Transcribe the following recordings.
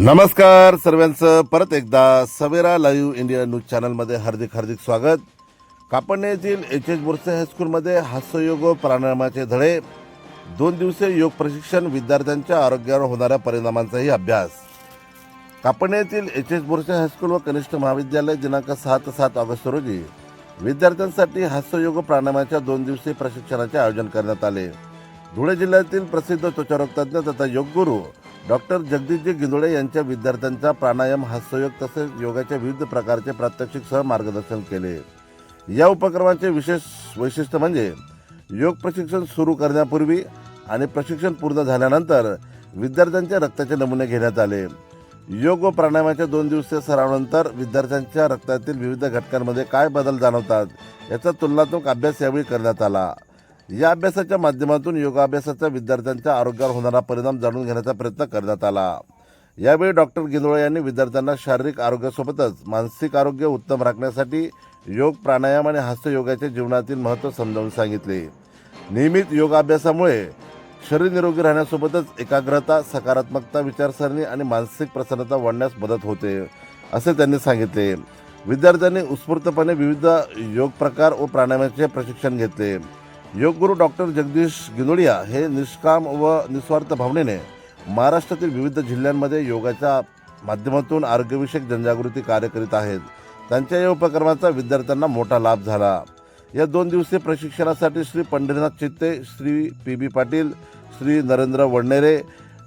नमस्कार सर्वांचं परत एकदा सवेरा लाईव्ह इंडिया न्यूज चॅनलमध्ये हार्दिक स्वागत. कापडणे येथील एच बोरसे हायस्कूलमध्ये हास्ययोग व प्राणायामाचे धडे, 2 दिवसीय योग प्रशिक्षण, विद्यार्थ्यांच्या आरोग्यावर होणाऱ्या परिणामांचाही अभ्यास. कापडणे येथील एच बोरसे हायस्कूल व कनिष्ठ महाविद्यालय दिनांक 7 ऑगस्ट रोजी विद्यार्थ्यांसाठी हास्ययोग व प्राणायामाच्या 2 दिवसीय प्रशिक्षणाचे आयोजन करण्यात आले. धुळे जिल्ह्यातील प्रसिद्ध त्वचारोगतज्ञ तथा योगगुरू डॉक्टर जगदीशजी गिंदोळे यांच्या विद्यार्थ्यांचा प्राणायाम, हास्ययोग तसेच योगाच्या विविध प्रकारचे प्रात्यक्षिकसह मार्गदर्शन केले. या उपक्रमाचे विशेष वैशिष्ट्य म्हणजे योग प्रशिक्षण सुरू करण्यापूर्वी आणि प्रशिक्षण पूर्ण झाल्यानंतर विद्यार्थ्यांच्या रक्ताचे नमुने घेण्यात आले. योग व प्राणायामाच्या 2 दिवसीय सरावानंतर विद्यार्थ्यांच्या रक्तातील विविध घटकांमध्ये काय बदल जाणवतात याचा तुलनात्मक अभ्यास यावेळी करण्यात आला. या अभ्यासाच्या माध्यमातून योगाभ्यासाचा विद्यार्थ्यांच्या आरोग्यावर होणारा परिणाम जाणून घेण्याचा प्रयत्न करण्यात आला. यावेळी डॉक्टर गिंदोळे यांनी विद्यार्थ्यांना शारीरिक आरोग्यासोबतच मानसिक आरोग्य उत्तम राखण्यासाठी योग, प्राणायाम आणि हास्ययोगाचे जीवनातील महत्त्व समजावून सांगितले. नियमित योगाभ्यासामुळे शरीर निरोगी राहण्यासोबतच एकाग्रता, सकारात्मकता, विचारसरणी आणि मानसिक प्रसन्नता वाढण्यास मदत होते, असे त्यांनी सांगितले. विद्यार्थ्यांनी उत्स्फूर्तपणे विविध योग प्रकार व प्राणायामाचे प्रशिक्षण घेतले. योगगुरू डॉक्टर जगदीश गिंदोळिया हे निष्काम व निस्वार्थ भावनेने महाराष्ट्रातील विविध जिल्ह्यांमध्ये योगाच्या माध्यमातून आरोग्यविषयक जनजागृती कार्य करीत आहेत. त्यांच्या या उपक्रमाचा विद्यार्थ्यांना मोठा लाभ झाला. या 2 दिवसीय प्रशिक्षणासाठी श्री पंढरीनाथ चित्ते, श्री पी पाटील, श्री नरेंद्र वडनेरे,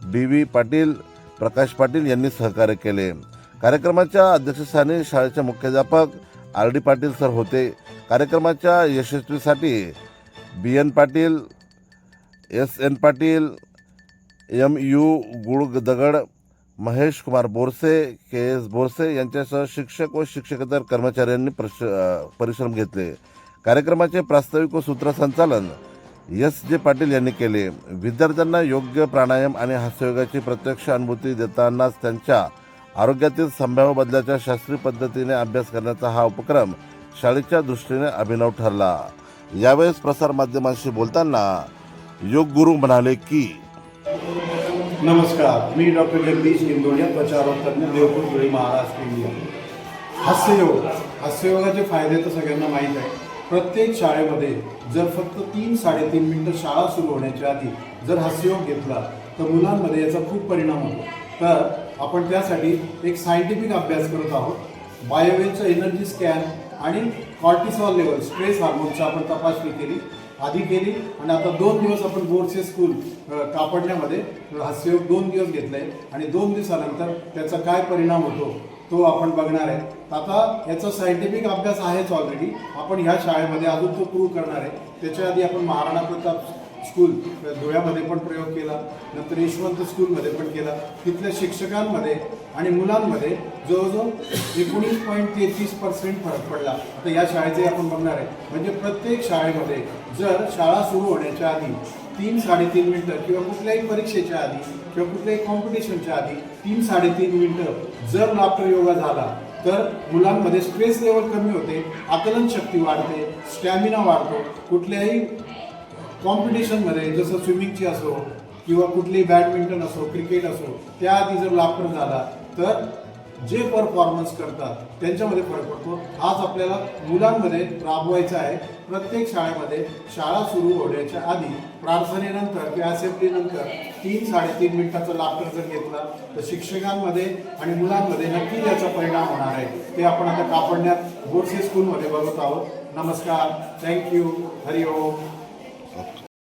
डी पाटील, प्रकाश पाटील यांनी सहकार्य केले. कार्यक्रमाच्या अध्यक्षस्थानी शाळेचे मुख्याध्यापक डी पाटील सर होते. कार्यक्रमाच्या यशस्वीसाठी BN Patil, SN Patil, MU गुळदगड, Mahesh Kumar Borse, KS Borse यांच्यासह शिक्षक व शिक्षकेतर कर्मचाऱ्यांनी परिश्रम घेतले. कार्यक्रमाचे प्रास्ताविक व सूत्रसंचालन SJ पाटील यांनी केले. विद्यार्थ्यांना योग्य प्राणायाम आणि हास्ययोगाची प्रत्यक्ष अनुभूती देतानाच त्यांच्या आरोग्यातील संभाव्य बदलाच्या शास्त्रीय पद्धतीने अभ्यास करण्याचा हा उपक्रम शाळेच्या दृष्टीने अभिनव ठरला. यावेळेस प्रसारमाध्यमांशी बोलताना योगगुरू म्हणाले की नमस्कार, मी डॉक्टर जगदीश गिंदोळे, त्वचारोगतज्ञ, देवपूर, धुळे, महाराष्ट्र, इंडिया. हास्ययोगाचे फायदे तर सगळ्यांना माहीत आहे. प्रत्येक शाळेमध्ये जर फक्त 3-3.5 मिनिटं शाळा सुरू होण्याच्या आधी जर हास्ययोग घेतला तर मुलांमध्ये याचा खूप परिणाम होतो. तर आपण त्यासाठी एक सायंटिफिक अभ्यास करत आहोत. बायोवेलचं एनर्जी स्कॅन आणि कॉर्टिसॉल लेवल, स्ट्रेस हार्मोनची आपण तपासणी केली आणि आता 2 दिवस आपण बोरसे स्कूल कापडण्यामध्ये हास्ययोग 2 दिवस घेतले आणि 2 दिवसानंतर त्याचा काय परिणाम होतो तो आपण बघणार आहे. आता याचा सायंटिफिक अभ्यास आहेच ऑलरेडी, आपण ह्या शाळेमध्ये अजून तो प्रूव्ह करणार आहे. त्याच्या आधी आपण महाराणा प्रताप स्कूल धुळ्यामध्ये पण प्रयोग केला, नंतर यशवंत स्कूलमध्ये पण केला. तिथल्या शिक्षकांमध्ये आणि मुलांमध्ये जवळजवळ 19.33% फरक पडला. आता या शाळेचे आपण बघणार आहे. म्हणजे प्रत्येक शाळेमध्ये जर शाळा सुरू होण्याच्या आधी 3-3.5 मिनिटं किंवा कुठल्याही परीक्षेच्या आधी किंवा कुठल्याही कॉम्पिटिशनच्या आधी 3-3.5 मिनिटं जर लाफ्टर योगा झाला तर मुलांमध्ये स्ट्रेस लेवल कमी होते, आकलन शक्ती वाढते, स्टॅमिना वाढतो. कुठल्याही कॉम्पिटिशनमध्ये जसं स्विमिंगची असो किंवा कुठली बॅडमिंटन असो, क्रिकेट असो, त्याआधी जर लाफ्टर झाला तर जे परफॉर्मन्स करतात त्यांच्यामध्ये फरक पडतो. आज आपल्याला मुलांमध्ये राबवायचं आहे. प्रत्येक शाळेमध्ये शाळा सुरू होण्याच्या आधी प्रार्थनेनंतर किंवा असेंब्लीनंतर 3-3.5 मिनिटाचा लाफ्टर जर घेतला तर शिक्षकांमध्ये आणि मुलांमध्ये नक्की याचा परिणाम होणार आहे. ते आपण आता कापडण्यात बोरसे स्कूलमध्ये बघत आहोत. नमस्कार, थँक्यू, हरिओम.